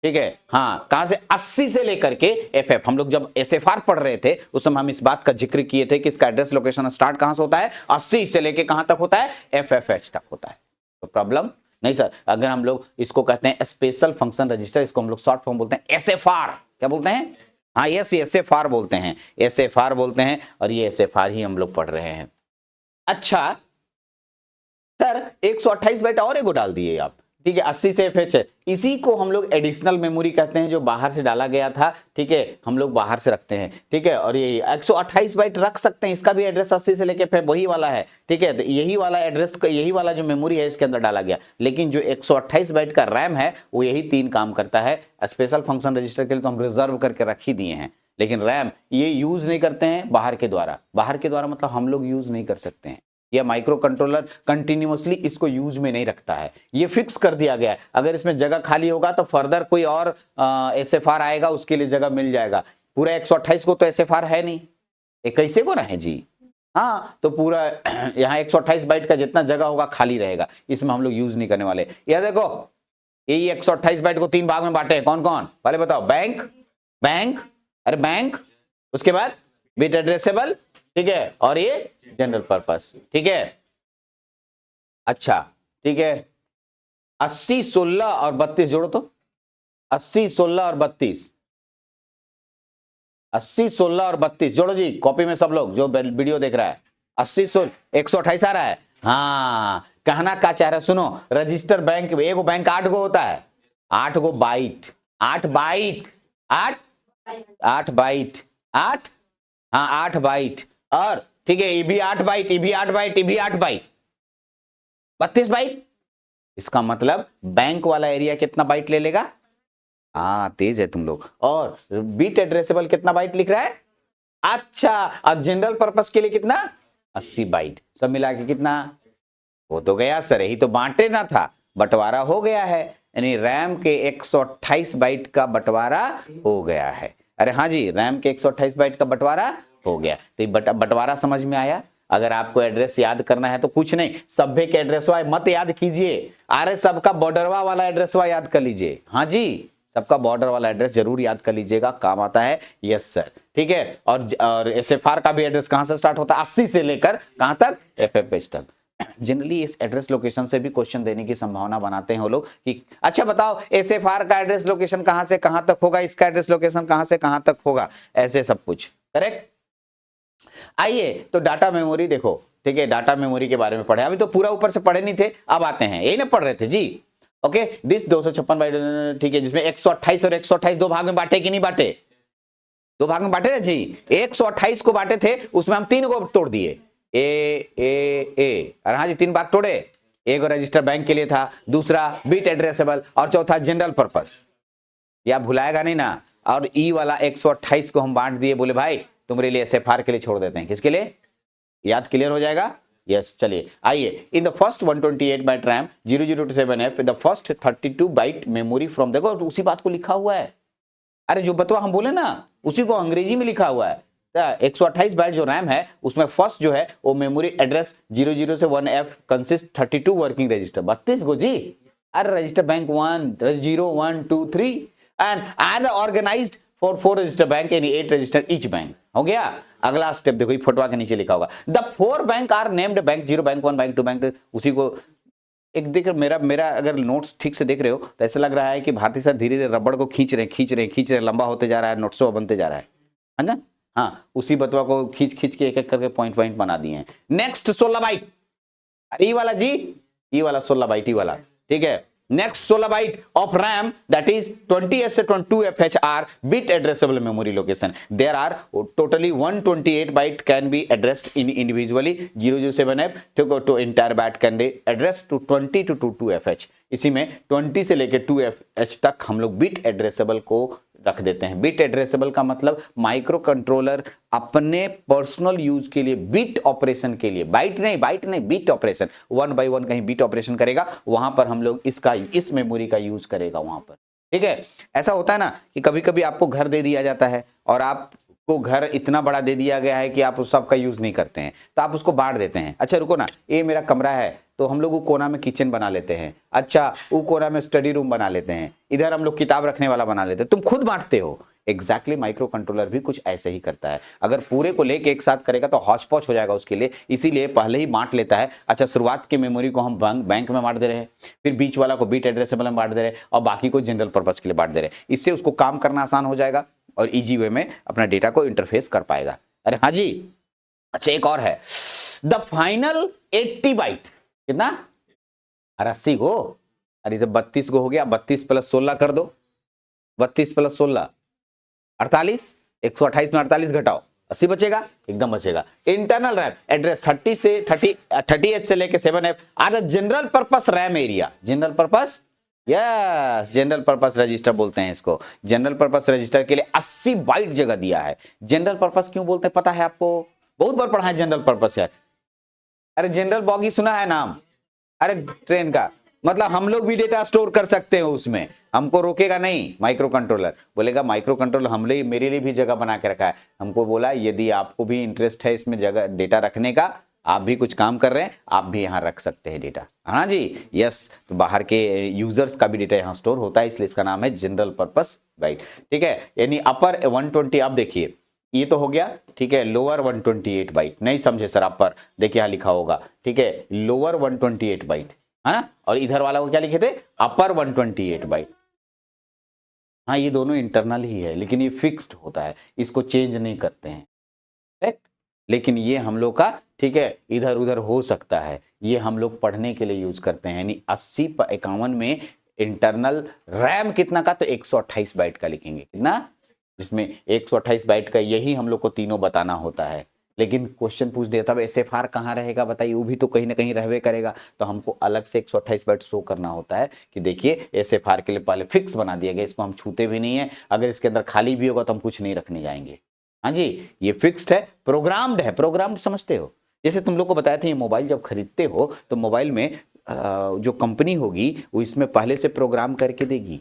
ठीक है, हाँ कहां से 80 से लेकर के FF। हम लोग जब SFR पढ़ रहे थे उस समय हम इस बात का जिक्र किए थे कि इसका एड्रेस लोकेशन स्टार्ट कहां से होता है, 80 से लेके कहां तक होता है, FFH तक होता है। तो प्रॉब्लम नहीं सर, अगर हम लोग इसको कहते हैं स्पेशल फंक्शन रजिस्टर, इसको हम लोग शॉर्ट फॉर्म बोलते हैं SFR। क्या बोलते हैं? हाँ यस, SFR बोलते हैं, SFR बोलते हैं, और ये SFR ही हम लोग पढ़ रहे हैं। अच्छा सर 128 बाइट और एगो डाल दिए आप, ठीक है, 80 से FH है, इसी को हम लोग एडिशनल मेमोरी कहते हैं, जो बाहर से डाला गया था, ठीक है, हम लोग बाहर से रखते हैं, ठीक है, और ये 128 बाइट रख सकते हैं, इसका भी एड्रेस 80 से लेके फिर वही वाला है, ठीक है, तो यही वाला एड्रेस, यही वाला जो मेमोरी है इसके अंदर डाला गया, लेकिन जो 128 बाइट का रैम है वो यही 3 काम करता है। स्पेशल फंक्शन रजिस्टर के लिए तो हम रिजर्व करके रख ही दिए हैं, लेकिन रैम ये यूज नहीं करते हैं बाहर के द्वारा। बाहर के द्वारा मतलब हम लोग यूज नहीं कर सकते हैं, या माइक्रो कंट्रोलर कंटिन्यूअसली इसको यूज में नहीं रखता है, ये फिक्स कर दिया गया है। अगर इसमें जगह खाली होगा तो फर्दर कोई और SFR आएगा, उसके लिए जगह मिल जाएगा। पूरा 128 को तो SFR है नहीं, 21 को ना है जी, हाँ, तो पूरा यहाँ 128 बाइट का जितना जगह होगा खाली रहेगा, इसमें हम लोग यूज नहीं करने वाले। यह देखो यही 128 बाइट को 3 भाग में बांटे हैं, कौन कौन पहले बताओ? बैंक, बैंक, अरे बैंक, उसके बाद बिट एड्रेसेबल, ठीक है, और ये जनरल पर्पस, ठीक है। अच्छा ठीक है, 80, 16 और 32 जोड़ो तो, 80, 16 और 32, 80, 16 और 32 जोड़ो जी, कॉपी में सब लोग जो वीडियो देख रहा है। 80, 16, 128 आ रहा है। हाँ, कहना का चाह रहा है सुनो, रजिस्टर बैंक, एगो बैंक 8 गो होता है, 8 गो बाइट, 8 बाइट, 8 बाइट, 8, हाँ 8 बाइट, और ठीक है ये भी 8 बाइट, ये भी 8 बाइट, ये भी 8 बाइट, 32 बाइट। इसका मतलब बैंक वाला एरिया कितना बाइट ले लेगा? हाँ तेज है तुम लोग। और बिट एड्रेसेबल कितना बाइट लिख रहा है? अच्छा, और जनरल पर्पस के लिए कितना? 80 बाइट। सब मिला के कितना हो तो गया सर? यही तो बांटे ना था, बंटवारा हो गया है, यानी रैम के 128 बाइट का बंटवारा हो गया है। अरे हाँ जी, रैम के 128 बाइट का बंटवारा हो गया। तो बंटवारा समझ में आया। अगर आपको एड्रेस याद करना है तो कुछ नहीं, सभ्य के एड्रेसवा मत याद कीजिए, अरे सबका बॉर्डरवा वाला एड्रेसवा याद कर लीजिए। हाँ जी, सबका बॉर्डर वाला एड्रेस जरूर याद कर लीजिएगा, काम आता है। यस सर, ठीक है। और SFR का भी एड्रेस कहां से स्टार्ट होता है? 80 से लेकर कहां तक? FFH तक। जनरली इस एड्रेस लोकेशन से भी क्वेश्चन देने की संभावना बनाते हैं वो लोग कि अच्छा बताओ SFR का एड्रेस लोकेशन कहां से कहां तक होगा, इसका एड्रेस लोकेशन कहां से कहां तक होगा, ऐसे सब कुछ। करेक्ट। आइए तो डाटा मेमोरी देखो, ठीक है, डाटा मेमोरी के बारे में पढ़े, अभी तो पूरा ऊपर से पढ़े नहीं थे, अब आते हैं, यही ना पढ़ रहे थे जी। ओके, दिस 256 बाइट, ठीक है, जिसमें 128 और 128 दो भाग में बांटे कि नहीं बांटे? दो भाग में बांटे ना जी। 128 को बांटे थे, उसमें हम 3 को तोड़ दिए, ए। और हाँ जी, 3 भाग तोड़े, एक रजिस्टर बैंक के लिए था, दूसरा बिट एड्रेसेबल, और चौथा जनरल पर्पस। या भुलाएगा नहीं ना। और ई वाला 128 को हम बांट दिए, बोले भाई तुम्हारे लिए SFR के लिए छोड़ देते हैं। किसके लिए? याद क्लियर हो जाएगा। यस, चलिए आइए। In the first 128 byte RAM 0027F the first 32 byte memory from, देखो उसी बात को लिखा हुआ है, अरे जो बतवा हम बोले ना उसी को अंग्रेजी में लिखा हुआ है। 128 बाइट जो रैम है उसमें फर्स्ट जो है वो मेमोरी एड्रेस 00 से 1F कंसिस्ट 32 वर्किंग रजिस्टर, 32 गो जी। अरे register bank 1 0 1 2 3 and organized for 4 register bank यानी 8 रजिस्टर ईच बैंक। हो गया। अगला स्टेप देखो, ये फोटो के नीचे लिखा होगा, the 4 bank are named bank 0 bank 1 bank 2 bank, उसी को एक देख, मेरा अगर नोट्स ठीक से देख रहे हो तो ऐसा लग रहा है कि भारती सर धीरे धीरे रबड़ को खींच रहे, लंबा होते जा रहा है, नोट्सों बनते जा रहा है ना। हाँ, उसी बतवा को खींच के एक एक करके पॉइंट बना दिए हैं। नेक्स्ट 16 बाइट, ई वाला जी, ई वाला 16 बाइट, ई वाला, ठीक है। Next 16 byte of RAM that is 20S से 22FH are bit addressable memory location. There are totally 128 byte can be addressed in individually 007F to entire byte can be address to 20 to 22FH। इसी में 20 से लेकर 2FH तक हम लोग bit addressable को रख देते हैं। बिट एड्रेसेबल का मतलब माइक्रो कंट्रोलर अपने पर्सनल यूज के लिए, बिट ऑपरेशन के लिए, बाइट नहीं बिट ऑपरेशन, 1 by 1 कहीं बिट ऑपरेशन करेगा, वहां पर हम लोग इस मेमोरी का यूज करेगा वहां पर, ठीक है। ऐसा होता है ना कि कभी कभी आपको घर दे दिया जाता है और आपको घर इतना बड़ा दे दिया गया है कि आप उस सबका यूज नहीं करते हैं, तो आप उसको बांट देते हैं। अच्छा रुको ना, ये मेरा कमरा है तो हम लोग वो कोना में किचन बना लेते हैं, अच्छा वो कोना में स्टडी रूम बना लेते हैं, इधर हम लोग किताब रखने वाला बना लेते हैं। तुम खुद बांटते हो, एग्जैक्टली माइक्रो कंट्रोलर भी कुछ ऐसे ही करता है। अगर पूरे को लेके एक साथ करेगा तो हौच पौच हो जाएगा उसके लिए, इसीलिए पहले ही बांट लेता है। अच्छा, शुरुआत की मेमोरी को हम बैंक में बांट दे रहे हैं, फिर बीच वाला को बिट एड्रेसेबल में बांट दे रहे हैं और बाकी को जनरल पर्पस के लिए बांट दे रहे हैं। इससे उसको काम करना आसान हो जाएगा और इजी वे में अपना डेटा को इंटरफेस कर पाएगा। अरे हाँ जी, अच्छा एक और है, द फाइनल 80 बाइट कितना, 80 को, अरे तो 32 को हो गया, 32 + 16 कर दो, 32 + 16 48, 128 में 48 घटाओ, 80 बचेगा, एकदम बचेगा। इंटरनल रैम एड्रेस 38 से लेके 7F are the general purpose RAM area, general purpose, yes general purpose register बोलते हैं इसको। जनरल पर्पस रजिस्टर के लिए 80 बाइट जगह दिया है। जनरल पर्पस क्यों बोलते हैं पता है आपको? बहुत बार पढ़ा है जनरल पर्पस यार। अरे जनरल बॉगी सुना है नाम? अरे ट्रेन का मतलब हम लोग भी डेटा स्टोर कर सकते हैं उसमें, हमको रोकेगा नहीं माइक्रो कंट्रोलर। बोलेगा माइक्रो कंट्रोलर हमने मेरे लिए भी जगह बना के रखा है। हमको बोला यदि आपको भी इंटरेस्ट है इसमें जगह डेटा रखने का, आप भी कुछ काम कर रहे हैं, आप भी यहाँ रख सकते हैं डेटा। हाँ जी, यस, तो बाहर के यूजर्स का भी डेटा यहाँ स्टोर होता है, इसलिए इसका नाम है जनरल पर्पस बाइट। ठीक है, यानी अपर 120, अब देखिए ये तो हो गया, ठीक है। लोअर 128 बाइट नहीं समझे सर, अपर देखिए यहाँ लिखा होगा, ठीक है, लोअर 128 बाइट है ना, और इधर वाला को क्या लिखे थे, अपर 128 बाइट। हाँ, ये दोनों इंटरनल ही है, लेकिन ये फिक्स्ड होता है, इसको चेंज नहीं करते हैं, करेक्ट। लेकिन ये हम लोग का, ठीक है, इधर उधर हो सकता है, ये हम लोग पढ़ने के लिए यूज करते हैं। यानी 8051 में इंटरनल रैम कितना का, तो 128 बाइट का लिखेंगे, कितना, जिसमें 128 बाइट का यही हम लोग को तीनों बताना होता है। लेकिन क्वेश्चन पूछ दिया तब SFR कहाँ रहेगा बताइए, वो भी तो कहीं ना कहीं रहवे करेगा, तो हमको अलग से 128 बाइट शो करना होता है कि देखिए SFR के लिए पहले फिक्स बना दिया गया, इसको हम छूते भी नहीं है। अगर इसके अंदर खाली भी होगा तो हम कुछ नहीं रखने जाएंगे। हाँ जी, ये फिक्स्ड है, प्रोग्राम्ड है। प्रोग्राम्ड समझते हो, जैसे तुम लोग को बताया था, ये मोबाइल जब खरीदते हो तो मोबाइल में जो कंपनी होगी वो इसमें पहले से प्रोग्राम करके देगी,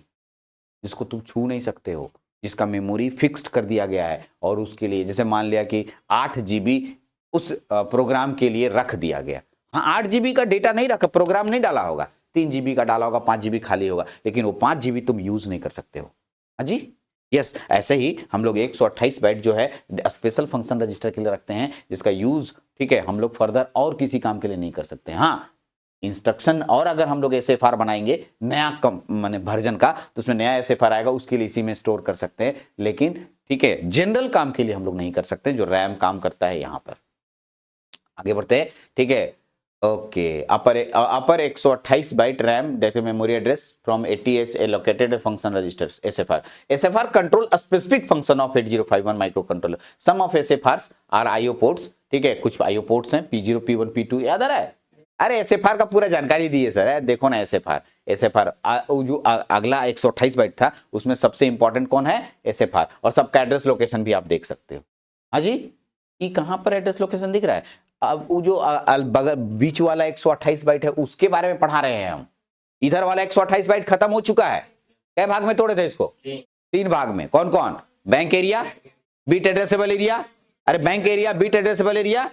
जिसको तुम छू नहीं सकते हो, जिसका मेमोरी फिक्स्ड कर दिया गया है। और उसके लिए जैसे मान लिया कि 8 GB उस प्रोग्राम के लिए रख दिया गया। हाँ, 8 GB का डेटा नहीं रखा, प्रोग्राम नहीं डाला होगा, 3 GB का डाला होगा, 5 GB खाली होगा, लेकिन वो 5 GB तुम यूज नहीं कर सकते हो। हाँ जी, यस, ऐसे ही हम लोग 128 बाइट जो है स्पेशल फंक्शन रजिस्टर के लिए रखते हैं, जिसका यूज, ठीक है, हम लोग फर्दर और किसी काम के लिए नहीं कर सकते। हाँ, इंस्ट्रक्शन, और अगर हम लोग SFR बनाएंगे नया माने वर्जन का, तो उसमें नया SFR आएगा, उसके लिए इसी में स्टोर कर सकते हैं। लेकिन ठीक है, जनरल काम के लिए हम लोग नहीं कर सकते, जो रैम काम करता है। यहां पर आगे बढ़ते हैं, ठीक है, okay. Upper 128 byte RAM data memory address from 80H allocated function registers SFR control a specific function of 8051 micro controller. Some of SFRs are IO ports, ठीक है, कुछ IO पोर्ट्स हैं, P0 P1 P2, याद आ रहा है? अरे SFR का पूरा जानकारी दी है सर, है देखो ना, SFR जो अगला 128 बाइट था उसमें सबसे इंपॉर्टेंट कौन है, SFR, और सबका एड्रेस लोकेशन भी आप देख सकते हो। हाँ जी, ये कहां पर एड्रेस लोकेशन दिख रहा है? अब वो जो बीच वाला 128 बाइट है उसके बारे में पढ़ा रहे हैं हम। इधर वाला 128 बाइट खत्म हो चुका है। कै भाग में तोड़े थे इसको? 3 भाग में। कौन कौन? Bank area, bit addressable area, अरे bank area, bit addressable area,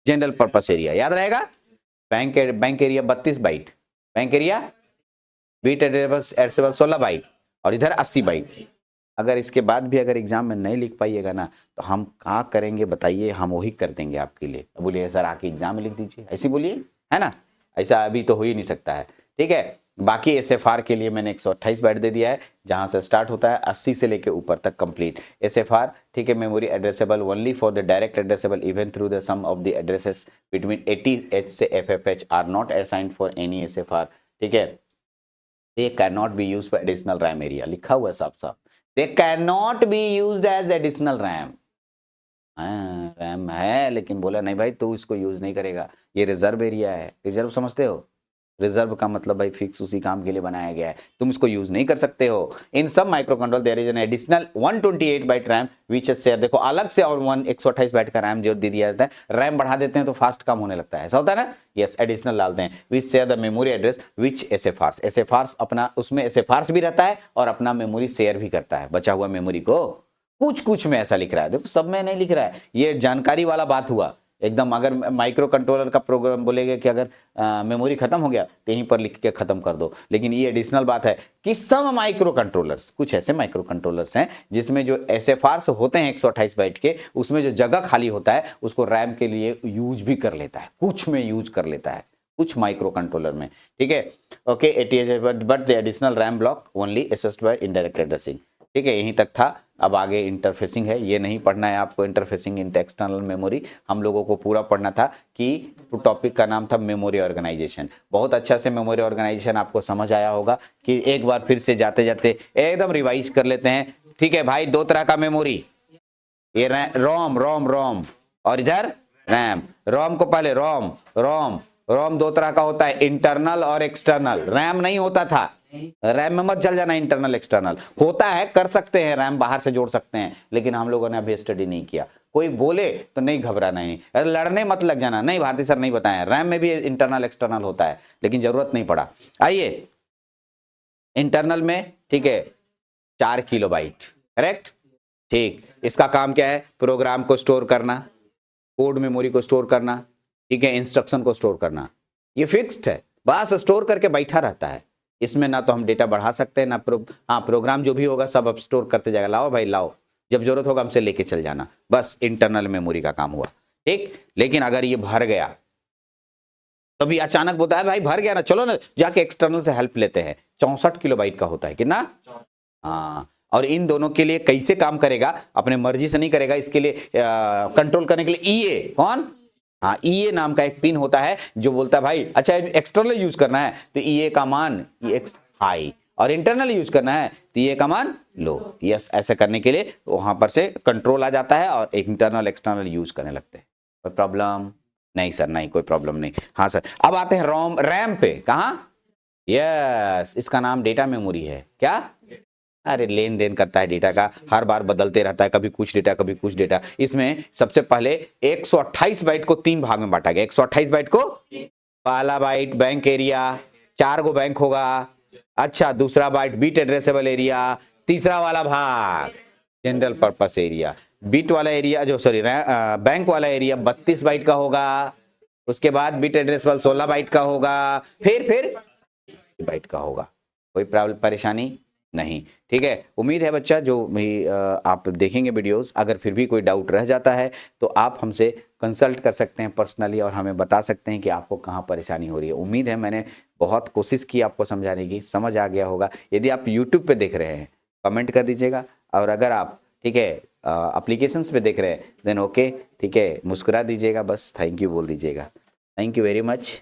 general purpose area, याद रहेगा। Bank area 32 byte, bank area, bit addressable 16 byte, और इधर 80 बाइट। अगर इसके बाद भी अगर एग्जाम में नहीं लिख पाइएगा ना, तो हम क्या करेंगे बताइए, हम वही कर देंगे आपके लिए। बोलिए सर आके एग्जाम में लिख दीजिए, ऐसे बोलिए, है ना, ऐसा अभी तो हो ही नहीं सकता है। ठीक है, बाकी SFR के लिए मैंने 128 बाइट दे दिया है, जहां से स्टार्ट होता है 80 से लेके ऊपर तक कंप्लीट SFR। ठीक है, memory addressable only for the direct addressable even through the some of the addresses between 80H से FFH are not assigned for any SFR। ठीक है, they can not be used for additional RAM area, लिखा हुआ है साफ साफ, they can not be used as additional RAM. RAM है, लेकिन बोला नहीं भाई तू इसको यूज नहीं करेगा, ये रिजर्व एरिया है। रिजर्व समझते हो? रिजर्व का मतलब भाई फिक्स उसी काम के लिए बनाया गया है, तुम इसको यूज नहीं कर सकते हो। इन सब micro control there is an additional 128 byte RAM which is share. देखो अलग से और 128 बाइट का रैम जो दे दिया जाता है, रैम बढ़ा देते हैं तो फास्ट काम होने लगता है, ऐसा होता है ना। यस, एडिशनल डालते हैं which share the memory address which SFRs अपना, उसमें SFRs भी रहता है और अपना मेमोरी शेयर भी करता है, बचा हुआ मेमोरी को। कुछ कुछ में ऐसा लिख रहा है, देखो सब में नहीं लिख रहा है, ये जानकारी वाला बात हुआ। एकदम अगर माइक्रो कंट्रोलर का प्रोग्राम बोलेगा कि अगर मेमोरी खत्म हो गया तो यहीं पर लिख के खत्म कर दो, लेकिन ये एडिशनल बात है कि सम माइक्रो कंट्रोलर्स, कुछ ऐसे माइक्रो कंट्रोलर्स हैं जिसमें जो SFRs होते हैं 128 बाइट के, उसमें जो जगह खाली होता है उसको रैम के लिए यूज भी कर लेता है, कुछ में यूज कर लेता है, कुछ माइक्रो कंट्रोलर में, ठीक है। Okay, but the additional RAM block only assist by indirect addressing, ठीक है, यहीं तक था। अब आगे इंटरफेसिंग है, ये नहीं पढ़ना है आपको, इंटरफेसिंग इन एक्सटर्नल मेमोरी हम लोगों को पूरा पढ़ना था कि टॉपिक का नाम था मेमोरी ऑर्गेनाइजेशन। बहुत अच्छा से मेमोरी ऑर्गेनाइजेशन आपको समझ आया होगा कि एक बार फिर से जाते जाते एकदम रिवाइज कर लेते हैं, ठीक है भाई। दो तरह का मेमोरी, ये रोम और इधर रैम। रोम को पहले रोम दो तरह का होता है, इंटरनल और एक्सटर्नल। रैम नहीं होता था, रैम में मत चल जाना, इंटरनल एक्सटर्नल होता है, कर सकते हैं, रैम बाहर से जोड़ सकते हैं, लेकिन हम लोगों ने अभी स्टडी नहीं किया। कोई बोले तो नहीं घबराना, नहीं लड़ने मत लग जाना, नहीं भारती सर नहीं बताया, रैम में भी इंटरनल एक्सटर्नल होता है, लेकिन जरूरत नहीं पड़ा। आइए इंटरनल में, ठीक है, 4 किलोबाइट, करेक्ट, ठीक। इसका काम क्या है? प्रोग्राम को स्टोर करना, कोड मेमोरी को स्टोर करना, ठीक है, इंस्ट्रक्शन को स्टोर करना, ये फिक्स्ड है, बस स्टोर करके बैठा रहता है। इसमें ना तो हम डेटा बढ़ा सकते हैं ना प्रोग्राम जो भी होगा सब अब स्टोर करते जाएगा, लाओ भाई लाओ, जब जरूरत होगा हमसे लेके चल जाना, बस इंटरनल मेमोरी का काम हुआ, ठीक। लेकिन अगर ये भर गया, तभी अचानक बोलता है भाई भर गया ना, चलो ना जाके एक्सटर्नल से हेल्प लेते हैं। 64 किलोबाइट का होता है, कितना? हाँ, और इन दोनों के लिए कैसे काम करेगा? अपने मर्जी से नहीं करेगा, इसके लिए कंट्रोल करने के लिए ईए, कौन? हाँ, ईए नाम का एक पिन होता है जो बोलता है भाई अच्छा एक्सटर्नल यूज करना है तो ईए का मान हाई, और इंटरनल यूज करना है तो ईए का मान लो। यस, ऐसे करने के लिए वहां पर से कंट्रोल आ जाता है और इंटरनल एक्सटर्नल यूज करने लगते हैं। कोई प्रॉब्लम नहीं सर? नहीं, कोई प्रॉब्लम नहीं। हाँ सर, अब आते हैं रैम पे। कहाँ? यस, इसका नाम डेटा मेमोरी है। क्या? अरे लेन देन करता है डेटा का, हर बार बदलते रहता है, कभी कुछ डेटा कभी कुछ डेटा। इसमें सबसे पहले 128 बाइट को 3 भाग में बांटा गया। 128 बाइट को, पहला बाइट बैंक एरिया, 4 गो बैंक होगा, अच्छा, दूसरा बाइट बिट एड्रेसेबल एरिया, तीसरा वाला भाग जनरल पर्पस एरिया। बिट वाला एरिया जो सॉरी बैंक वाला एरिया 32 बाइट का होगा, उसके बाद बिट एड्रेसेबल 16 बाइट का होगा, फिर बाइट का होगा। कोई परेशानी नहीं, ठीक है। उम्मीद है बच्चा जो भी आप देखेंगे वीडियोस, अगर फिर भी कोई डाउट रह जाता है तो आप हमसे कंसल्ट कर सकते हैं पर्सनली और हमें बता सकते हैं कि आपको कहाँ परेशानी हो रही है। उम्मीद है मैंने बहुत कोशिश की आपको समझाने की, समझ आ गया होगा। यदि आप यूट्यूब पे देख रहे हैं कमेंट कर दीजिएगा, और अगर आप, ठीक है, एप्लीकेशंस पे देख रहे हैं देन ओके, ठीक है, मुस्कुरा दीजिएगा, बस थैंक यू बोल दीजिएगा। Thank you very much.